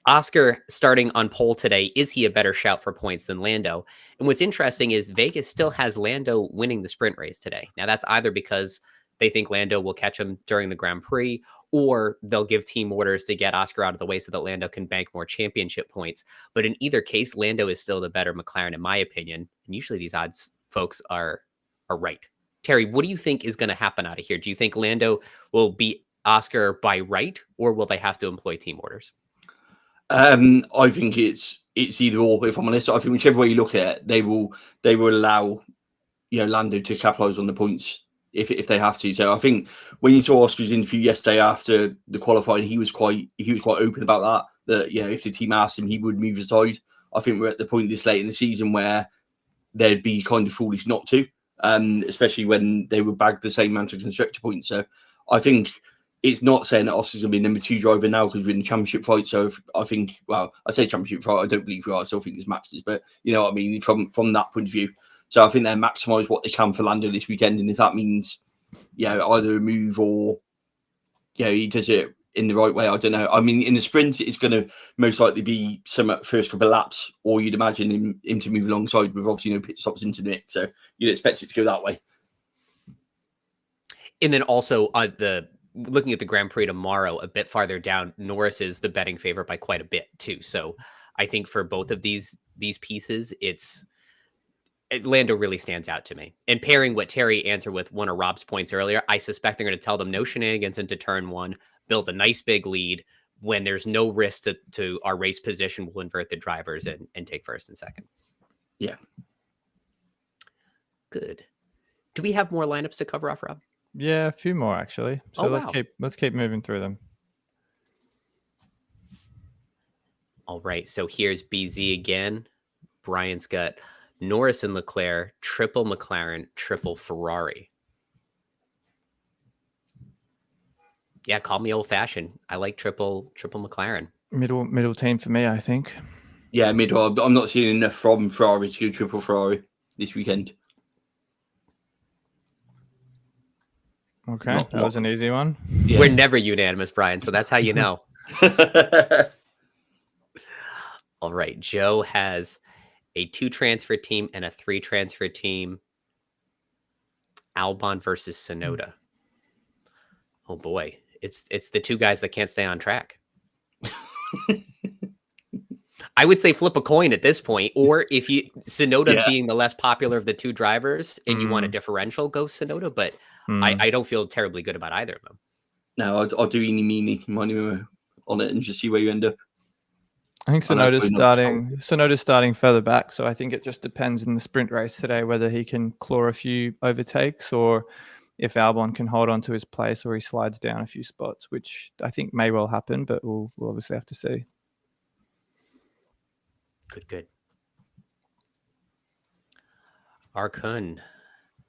Oscar starting on pole today, is he a better shout for points than Lando? And what's interesting is Vegas still has Lando winning the sprint race today. Now that's either because they think Lando will catch him during the Grand Prix, or they'll give team orders to get Oscar out of the way so that Lando can bank more championship points. But in either case, Lando is still the better McLaren, in my opinion. And usually these odds folks are right. Terry, what do you think is going to happen out of here? Do you think Lando will beat Oscar by right, or will they have to employ team orders? I think it's either or, if I'm honest. I think whichever way you look at it, they will allow Lando to capitalise on the points if they have to. So I think when you saw Oscar's interview yesterday after the qualifying, he was quite open about that if the team asked him, he would move aside. I think we're at the point this late in the season where they'd be kind of foolish not to, especially when they would bag the same amount of constructor points. So I think it's not saying that Oscar's going to be number 2 driver now because we're in the championship fight. So I think, well, I say championship fight, I don't believe we are. I still think it's Max's, but you know what I mean, from that point of view. So I think they maximise what they can for Lando this weekend. And if that means, either a move or, he does it in the right way, I don't know. I mean, in the sprint, it's going to most likely be some first couple of laps, or you'd imagine him to move alongside with obviously no pit stops into it. So you'd expect it to go that way. And then also looking at the Grand Prix tomorrow, a bit farther down, Norris is the betting favorite by quite a bit too. So I think for both of these pieces, Lando really stands out to me. And pairing what Terry answered with one of Rob's points earlier, I suspect they're going to tell them no shenanigans into turn 1, build a nice big lead. When there's no risk to our race position, we'll invert the drivers and take first and second. Yeah. Good. Do we have more lineups to cover off, Rob? Yeah, a few more actually. So let's keep moving through them. All right. So here's BZ again. Brian's got Norris and Leclerc, triple McLaren, triple Ferrari. Yeah, call me old-fashioned. I like triple McLaren. Middle team for me, I think. Yeah, middle. I'm not seeing enough from Ferrari to go triple Ferrari this weekend. Okay, that was an easy one. Yeah. We're never unanimous, Brian, so that's how you know. All right, Joe has a 2 transfer team and a 3 transfer team. Albon versus Tsunoda. Oh boy, it's the 2 guys that can't stay on track. I would say flip a coin at this point, or if you Tsunoda being the less popular of the 2 drivers and you want a differential, go Tsunoda. But I don't feel terribly good about either of them. No, I'll do eeny meeny miny on it and just see where you end up. I think Tsunoda's starting further back, so I think it just depends in the sprint race today whether he can claw a few overtakes or if Albon can hold on to his place or he slides down a few spots, which I think may well happen, but we'll obviously have to see. Good. Arkun,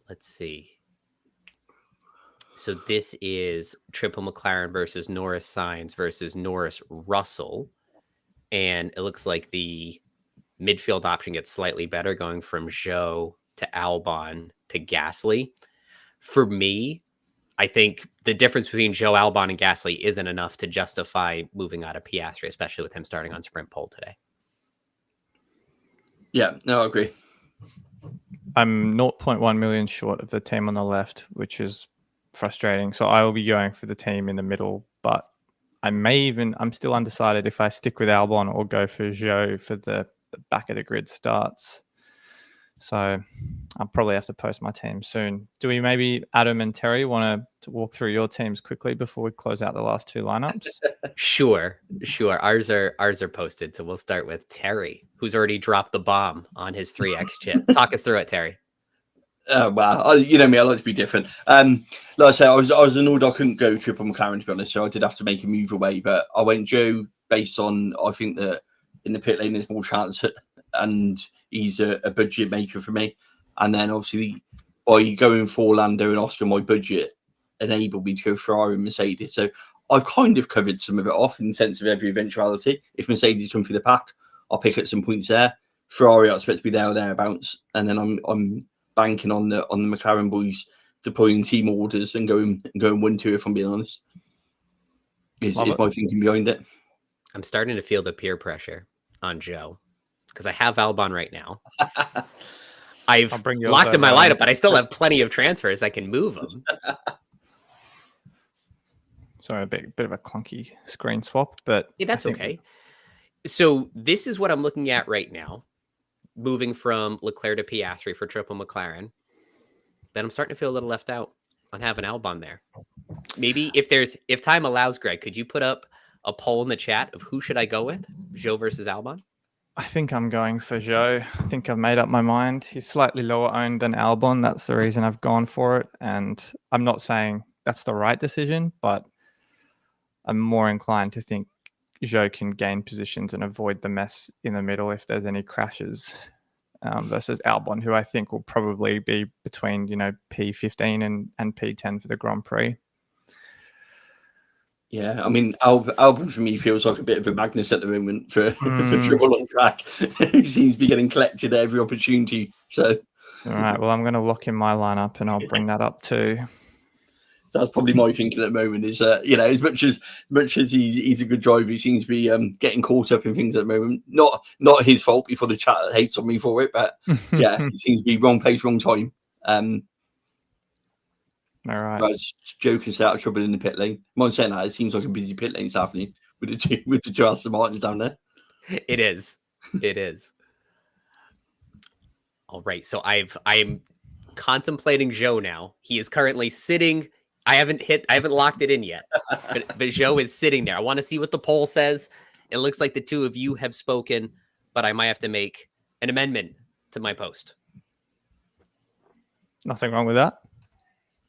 let's see. So this is triple McLaren versus Norris Sainz versus Norris Russell. And it looks like the midfield option gets slightly better, going from Zhou to Albon to Gasly. For me, I think the difference between Zhou, Albon, and Gasly isn't enough to justify moving out of Piastri, especially with him starting on sprint pole today. Yeah, no, I agree. I'm 0.1 million short of the team on the left, which is frustrating. So I will be going for the team in the middle, but I'm still undecided if I stick with Albon or go for Zhou for the back of the grid starts. So I'll probably have to post my team soon. Do we maybe, Adam and Terry, want to walk through your teams quickly before we close out the last 2 lineups? Sure. Ours are posted. So we'll start with Terry, who's already dropped the bomb on his 3X chip. Talk us through it, Terry. Oh, wow. You know me, I like to be different. Like I said, I was annoyed I couldn't go triple McLaren, to be honest, so I did have to make a move away, but I went Joe based on, I think that in the pit lane there's more chance, and he's a budget maker for me. And then obviously by going for Lando and Oscar, my budget enabled me to go Ferrari and Mercedes. So I've kind of covered some of it off in the sense of every eventuality. If Mercedes come through the pack, I'll pick up some points there. Ferrari, I expect to be there or thereabouts, and then I'm banking on the McLaren boys deploying team orders and going 1-2, if I'm being honest. Is my thinking behind it. I'm starting to feel the peer pressure on Joe because I have Albon right now. I've locked in my lineup, but I still have plenty of transfers. I can move them. Sorry, a bit of a clunky screen swap, but yeah, that's okay. So this is what I'm looking at right now. Moving from Leclerc to Piastri for triple McLaren, then I'm starting to feel a little left out on having Albon there. Maybe if time allows, Greg, could you put up a poll in the chat of who should I go with, Zhou versus Albon? I think I'm going for Zhou. I think I've made up my mind. He's slightly lower owned than Albon. That's the reason I've gone for it. And I'm not saying that's the right decision, but I'm more inclined to think Zhou can gain positions and avoid the mess in the middle if there's any crashes versus Albon, who I think will probably be between, P15 and P10 for the Grand Prix. Yeah, I mean, Albon for me feels like a bit of a Magnus at the moment for trouble on track. He seems to be getting collected at every opportunity. So, all right, well, I'm going to lock in my lineup and I'll bring that up too. So that's probably my thinking at the moment is, as much as he's a good driver, he seems to be getting caught up in things at the moment. Not his fault before the chat hates on me for it, but yeah, he seems to be wrong place, wrong time. All right. Whereas Joe can stay out of trouble in the pit lane. Mind saying that, it seems like a busy pit lane this afternoon with the two Aston Martins down there. It is. All right, so I'm contemplating Joe now. He is currently sitting. I haven't locked it in yet, but Joe is sitting there. I want to see what the poll says. It looks like the two of you have spoken, but I might have to make an amendment to my post. Nothing wrong with that.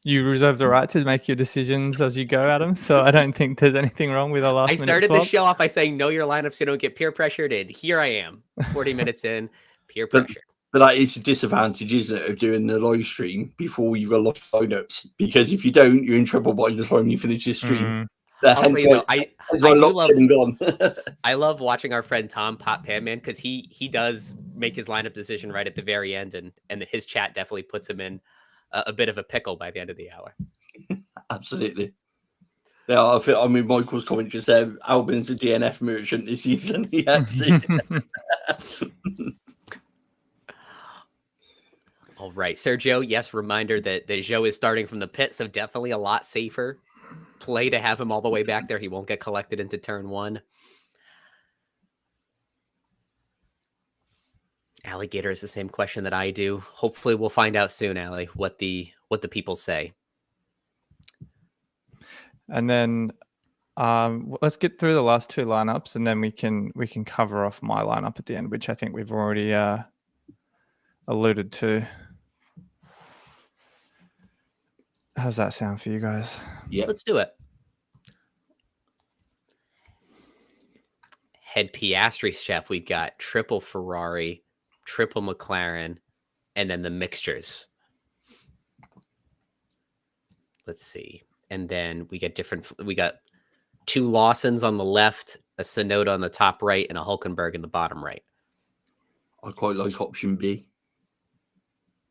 You reserve the right to make your decisions as you go, Adam. So I don't think there's anything wrong with our last minute swap. I started the show off by saying, know your lineup so you don't get peer pressured. And here I am, 40 minutes in, peer pressure. But that is a disadvantage, isn't it, of doing the live stream before you've got a lot of lineups? Because if you don't, you're in trouble by the time you finish this stream. I'll tell you though, I do love. Gone. I love watching our friend Tom Pop Panman because he does make his lineup decision right at the very end, and his chat definitely puts him in a bit of a pickle by the end of the hour. Absolutely. Yeah, I mean, Michael's comment just said Albon's a DNF merchant this season. Yeah. All right, Sergio. Yes, reminder that Joe is starting from the pit, so definitely a lot safer play to have him all the way back there. He won't get collected into turn one. Alligator is the same question that I do. Hopefully, we'll find out soon, Allie, what the people say. And then let's get through the last two lineups, and then we can cover off my lineup at the end, which I think we've already alluded to. How's that sound for you guys? Yeah, let's do it. Head Piastri chef, we've got triple Ferrari, triple McLaren, and then the mixtures. Let's see. And then we got two Lawsons on the left, a Tsunoda on the top right, and a Hülkenberg in the bottom right. I quite like option B.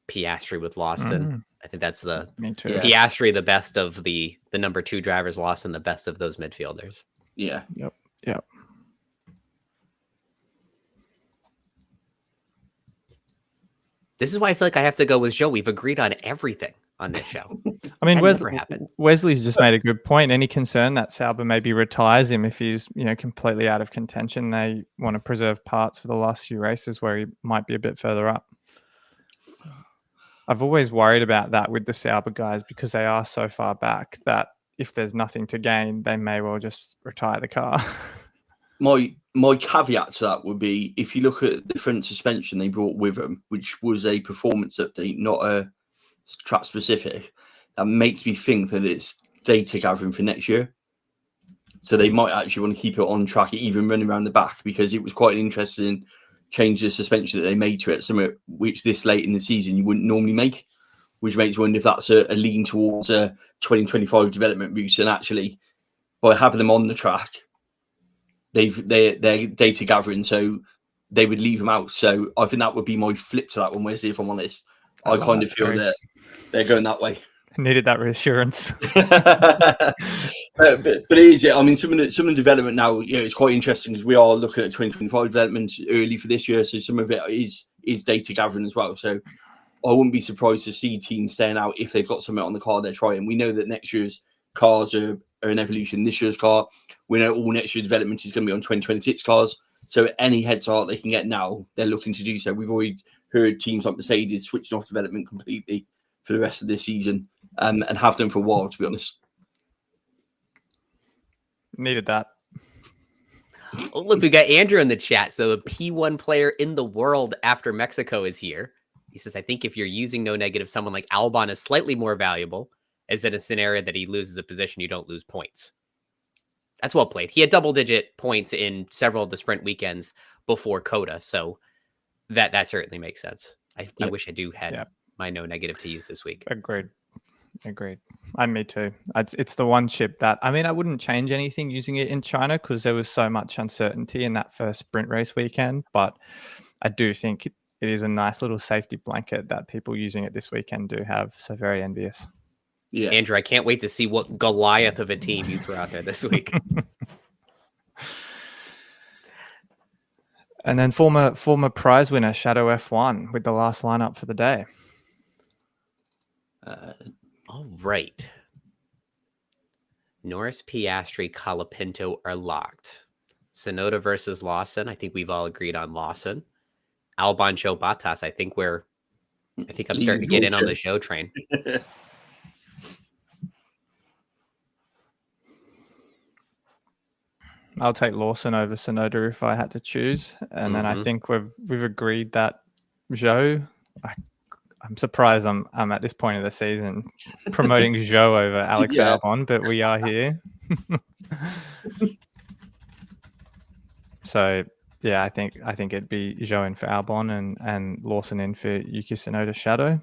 Piastri with Lawson. I think that's Me too. Piastri, the best of the number two drivers, Lawson, the best of those midfielders. Yeah. Yep. This is why I feel like I have to go with Joe. We've agreed on everything on this show. I mean, happened. Wesley's just made a good point. Any concern that Sauber maybe retires him if he's completely out of contention? They want to preserve parts for the last few races where he might be a bit further up. I've always worried about that with the Sauber guys because they are so far back that if there's nothing to gain, they may well just retire the car. My caveat to that would be if you look at the different suspension they brought with them, which was a performance update, not a track specific, that makes me think that it's data gathering for next year. So they might actually want to keep it on track, even running around the back, because it was quite an interesting change of suspension that they made to it, something which this late in the season you wouldn't normally make, which makes me wonder if that's a lean towards a 2025 development route. And actually, by having them on the track, they're data gathering, so they would leave them out. So I think that would be my flip to that one, Wesley, if I'm honest. I kind of feel that they're going that way. Needed that reassurance. but it is, I mean, some of the development now, it's quite interesting because we are looking at 2025 development early for this year, so some of it is data gathering as well. So I wouldn't be surprised to see teams staying out if they've got something on the car they're trying. We know that next year's cars are an evolution. This year's car, we know all next year development is going to be on 2026 cars. So any head start they can get now, they're looking to do so. We've already heard teams like Mercedes switching off development completely for the rest of this season, and have done for a while, to be honest. Needed that. Oh, look, we got Andrew in the chat. So the P1 player in the world after Mexico is here. He says, I think if you're using no negative, someone like Albon is slightly more valuable, as in a scenario that he loses a position, you don't lose points. That's well played. He had double-digit points in several of the sprint weekends before Coda, so that certainly makes sense. I wish I had my no negative to use this week. Agreed. And me too. It's the one chip that, I mean, I wouldn't change anything using it in China because there was so much uncertainty in that first sprint race weekend, but I do think it is a nice little safety blanket that people using it this weekend do have, so very envious. Yeah, Andrew, I can't wait to see what Goliath of a team you throw out there this week. And then former prize winner Shadow F1 with the last lineup for the day. All right. Norris, Piastri, Colapinto are locked. Tsunoda versus Lawson. I think we've all agreed on Lawson. Albon, Joe Bottas. I think I'm starting to get in on the show train. I'll take Lawson over Tsunoda if I had to choose. And then I think we've agreed that Zhou, I'm surprised I'm at this point of the season promoting Zhou over Alex Albon, but we are here. So Yeah, I think it'd be Zhou in for Albon and Lawson in for Yuki Tsunoda Shadow.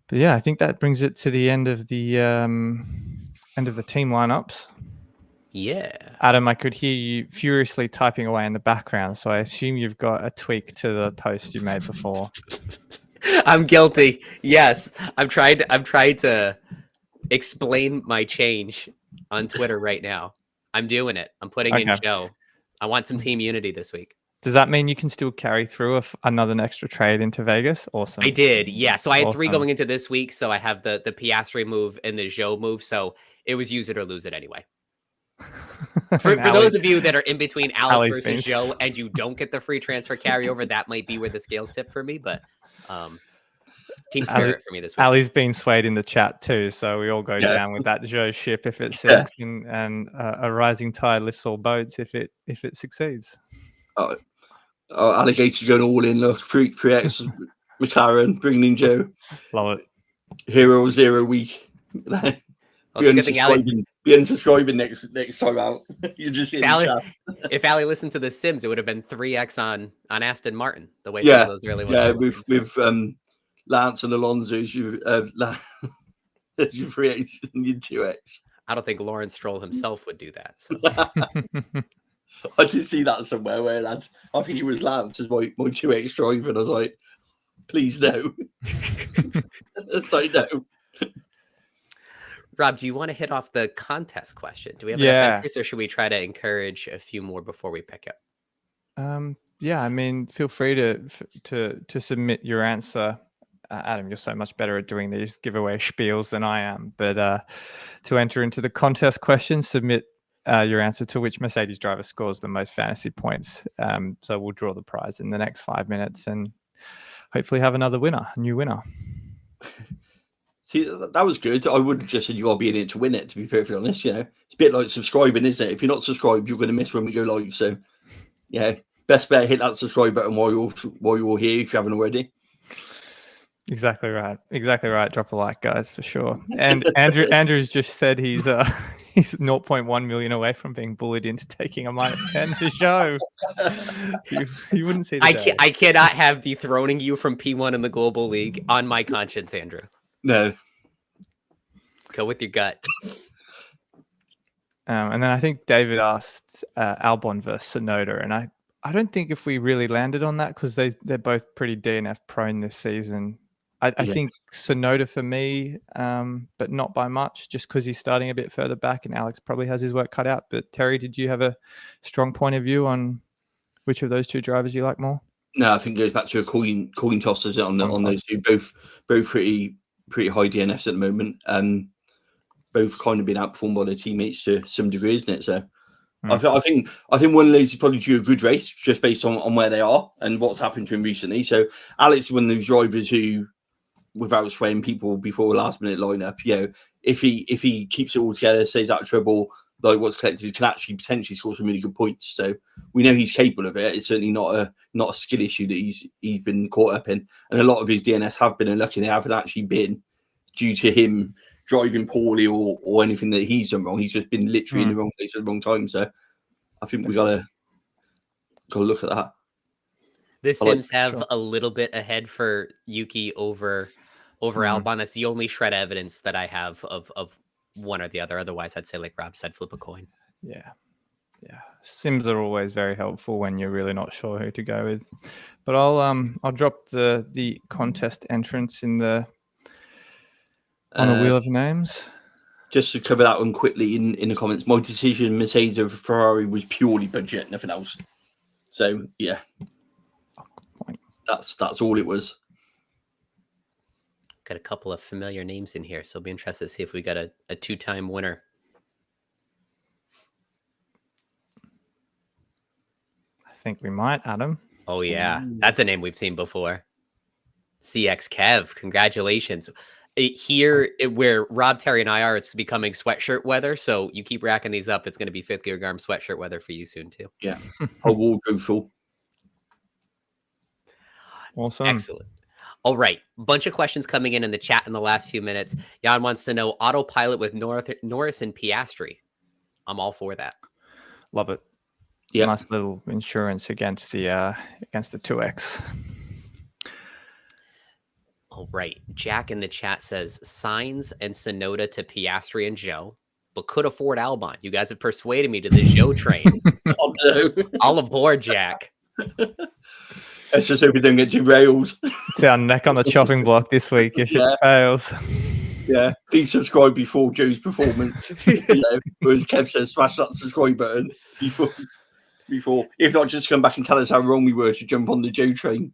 But yeah, I think that brings it to the end of the team lineups. Yeah. Adam, I could hear you furiously typing away in the background, so I assume you've got a tweak to the post you made before. I'm guilty. Yes, I'm trying to explain my change on Twitter right now. I'm doing it. I'm putting in Joe. I want some team unity this week. Does that mean you can still carry through another extra trade into Vegas? Awesome. I did, yeah. So I had 3 going into this week. So I have the Piastri move and the Zhou move. So it was use it or lose it anyway. For those of you that are in between Alex versus Zhou and you don't get the free transfer carryover, that might be where the scales tip for me. But team spirit for me this week. Ali's been swayed in the chat too, so we all go down with that Zhou ship if it sinks, and a rising tide lifts all boats if it succeeds. Alligator's going all in. Look, 3x McLaren bringing in Joe. Love it. Hero 0 week. Be unsubscribing next time out. You just if Ali listened to The Sims, it would have been 3x on Aston Martin. The way some of those early ones. With Lance and Alonso's you 3x and you 2x. I don't think Lawrence Stroll himself would do that. So. I did see that somewhere where I think it was Lance as my 2x driver, and I was like, please no. It's like no. Rob, do you want to hit off the contest question? Do we have enough entries, or should we try to encourage a few more before we pick it? Yeah, I mean, feel free to submit your answer. Adam, you're so much better at doing these giveaway spiels than I am. But to enter into the contest question, submit your answer to which Mercedes driver scores the most fantasy points. So we'll draw the prize in the next 5 minutes and hopefully have a new winner. See, that was good. I would have just said you got to be in it to win it, to be perfectly honest. It's a bit like subscribing, isn't it? If you're not subscribed, you're going to miss when we go live. So, best bet, hit that subscribe button while you're here if you haven't already. Exactly right. Drop a like, guys, for sure. And Andrew's just said he's 0.1 million away from being bullied into taking a -10 to show. You wouldn't see that. I cannot have dethroning you from P1 in the Global League on my conscience, Andrew. No. Go with your gut. And then I think David asked Albon versus Tsunoda, and I don't think if we really landed on that because they're both pretty DNF prone this season. I think Tsunoda for me, but not by much, just because he's starting a bit further back, and Alex probably has his work cut out. But Terry, did you have a strong point of view on which of those two drivers you like more? No, I think it goes back to a coin toss on those two. Both pretty high DNFs at the moment. Both kind of been outperformed by their teammates to some degree, isn't it? So I think one of those is probably due a good race just based on where they are and what's happened to him recently. So Alex is one of those drivers who, without swaying people before a last minute lineup, if he keeps it all together, stays out of trouble, like what's collected, can actually potentially score some really good points. So we know he's capable of it. It's certainly not a skill issue that he's been caught up in. And a lot of his DNS have been unlucky. They haven't actually been due to him driving poorly or anything that he's done wrong. He's just been literally in the wrong place at the wrong time. So I think we gotta look at that. The Sims have a little bit ahead for Yuki over Albon. That's the only shred of evidence that I have of one or the other. Otherwise, I'd say, like Rob said, flip a coin. Yeah. Sims are always very helpful when you're really not sure who to go with. But I'll drop the contest entrance on the wheel of names. Just to cover that one quickly in the comments, my decision Mercedes over Ferrari was purely budget, nothing else. So yeah, that's all it was. Got a couple of familiar names in here, so I'll be interested to see if we got a 2-time winner. I think we might, Adam. Oh yeah, that's a name we've seen before. CX Kev, congratulations. Here, where Rob, Terry, and I are, it's becoming sweatshirt weather. So you keep racking these up. It's going to be 5th gear Garm sweatshirt weather for you soon too. Yeah, a wardrobe full. Awesome. Excellent. All right. Bunch of questions coming in the chat in the last few minutes. Jan wants to know autopilot with Norris and Piastri. I'm all for that. Love it. Yeah. Nice little insurance against the 2X. All right. Jack in the chat says Sainz and Sonoda to Piastri and Joe, but could afford Albon. You guys have persuaded me to the Joe train. Oh, no. All aboard, Jack. Let's just hope we don't get derailed. It's our neck on the chopping block this week if Yeah. it fails. Yeah, please subscribe before Joe's performance. Whereas Kev says, smash that subscribe button before. If not, just come back and tell us how wrong we were to jump on the Joe train.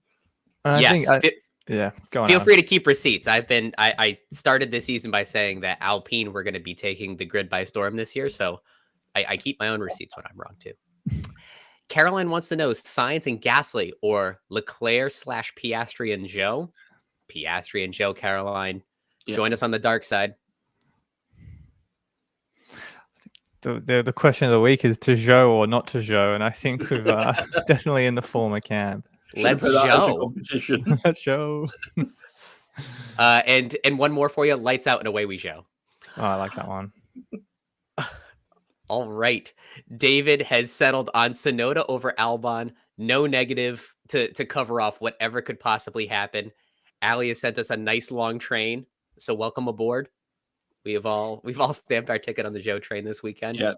Yes. Go on. Feel Adam. free to keep receipts. I started this season by saying that Alpine were going to be taking the grid by storm this year, so I keep my own receipts when I'm wrong too. Caroline wants to know Sainz and Gasly or Leclerc / Piastri and Joe. Piastri and Joe, Caroline. Yeah. Join us on the dark side. The question of the week is to Joe or not to Joe, and I think we've definitely in the former camp. Let's Put that as a Joe. competition. Let's Joe. And one more for you. Lights out and away we show. Oh, I like that one. All right. David has settled on Sonoda over Albon. No negative to cover off whatever could possibly happen. Ali has sent us a nice long train. So welcome aboard. We've all stamped our ticket on the Joe train this weekend. Yeah.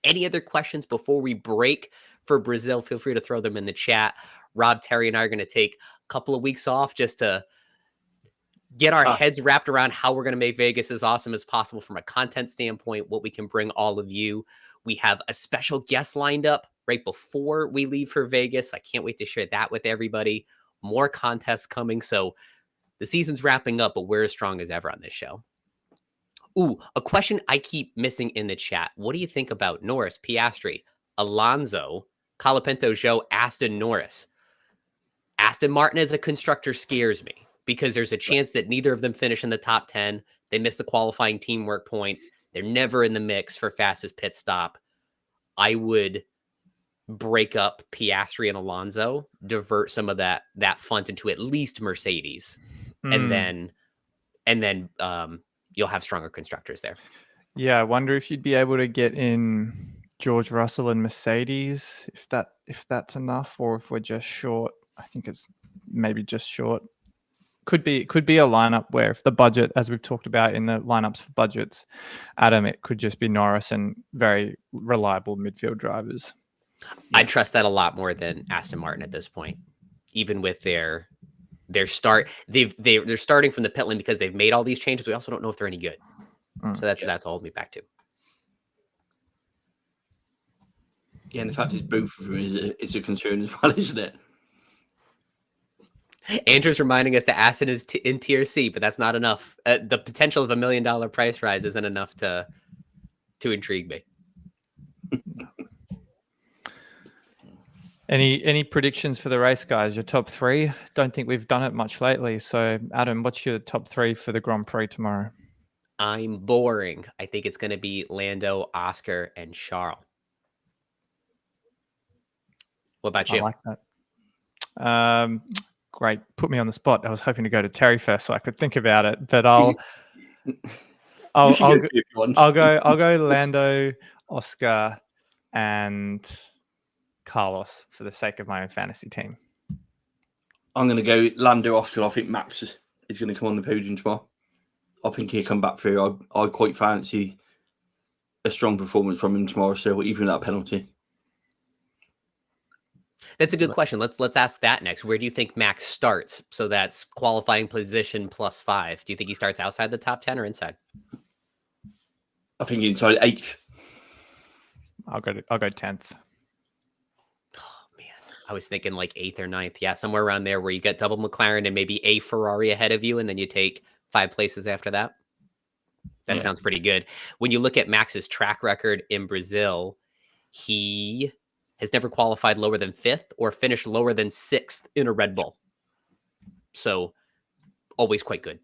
Any other questions before we break for Brazil? Feel free to throw them in the chat. Rob, Terry, and I are going to take a couple of weeks off just to get our heads wrapped around how we're going to make Vegas as awesome as possible from a content standpoint, what we can bring all of you. We have a special guest lined up right before we leave for Vegas. I can't wait to share that with everybody. More contests coming. So the season's wrapping up, but we're as strong as ever on this show. Ooh, a question I keep missing in the chat. What do you think about Norris, Piastri, Alonso, Colapinto, Joe, Aston, Norris? Aston Martin as a constructor scares me because there's a chance that neither of them finish in the top 10. They miss the qualifying teamwork points. They're never in the mix for fastest pit stop. I would break up Piastri and Alonso, divert some of that fun into at least Mercedes, and then you'll have stronger constructors there. Yeah, I wonder if you'd be able to get in George Russell and Mercedes, if that's enough, or if we're just short. I think it's maybe just short. Could be a lineup where if the budget, as we've talked about in the lineups for budgets, Adam, it could just be Norris and very reliable midfield drivers. I trust that a lot more than Aston Martin at this point, even with their start. They're starting from the pit lane because they've made all these changes. We also don't know if they're any good. So that's holding me back too. Yeah, and the fact it's both of them is a concern as well, isn't it? Andrew's reminding us that Aston is in tier C, but that's not enough. The potential of $1 million price rise isn't enough to intrigue me. Any predictions for the race, guys? Your top three? Don't think we've done it much lately. So, Adam, what's your top three for the Grand Prix tomorrow? I'm boring. I think it's going to be Lando, Oscar, and Charles. What about you? I like that. Great. Put me on the spot. I was hoping to go to Terry first so I could think about it, but I'll go Lando, Oscar, and Carlos for the sake of my own fantasy team. I'm going to go Lando, Oscar. I think Max is going to come on the podium tomorrow. I think he'll come back through. I quite fancy a strong performance from him tomorrow, so even that penalty. That's a good question. Let's ask that next. Where do you think Max starts? So that's qualifying position +5. Do you think he starts outside the top 10 or inside? I think inside 8th. I'll go 10th. Oh man, I was thinking like 8th or 9th. Yeah, somewhere around there where you get double McLaren and maybe a Ferrari ahead of you, and then you take 5 places after that. That sounds pretty good. When you look at Max's track record in Brazil, he has never qualified lower than 5th or finished lower than 6th in a Red Bull. So always quite good.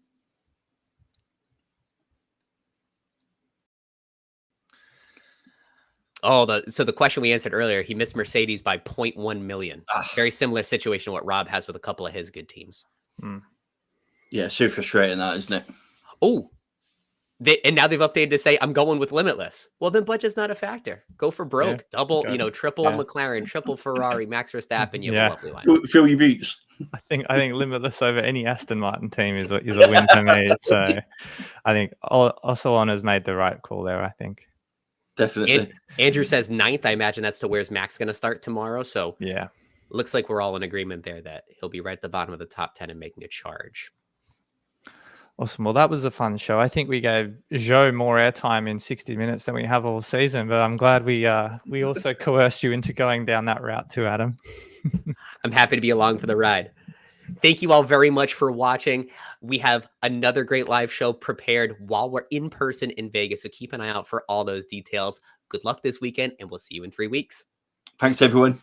So the question we answered earlier, he missed Mercedes by 0.1 million. Very similar situation to what Rob has with a couple of his good teams. Yeah, so frustrating that, isn't it? Oh, And now they've updated to say, I'm going with limitless. Well, then budget's not a factor. Go for broke. Double, triple McLaren, triple Ferrari, Max Verstappen. You have a lovely line. Fill your boots. I think limitless over any Aston Martin team is a win for me. So I think Ocellon has made the right call there, I think. Definitely. Andrew says 9th. I imagine that's to where's Max going to start tomorrow. So yeah, looks like we're all in agreement there that he'll be right at the bottom of the top 10 and making a charge. Awesome. Well, that was a fun show. I think we gave Joe more airtime in 60 minutes than we have all season, but I'm glad we also coerced you into going down that route too, Adam. I'm happy to be along for the ride. Thank you all very much for watching. We have another great live show prepared while we're in person in Vegas, so keep an eye out for all those details. Good luck this weekend, and we'll see you in 3 weeks. Thanks, everyone.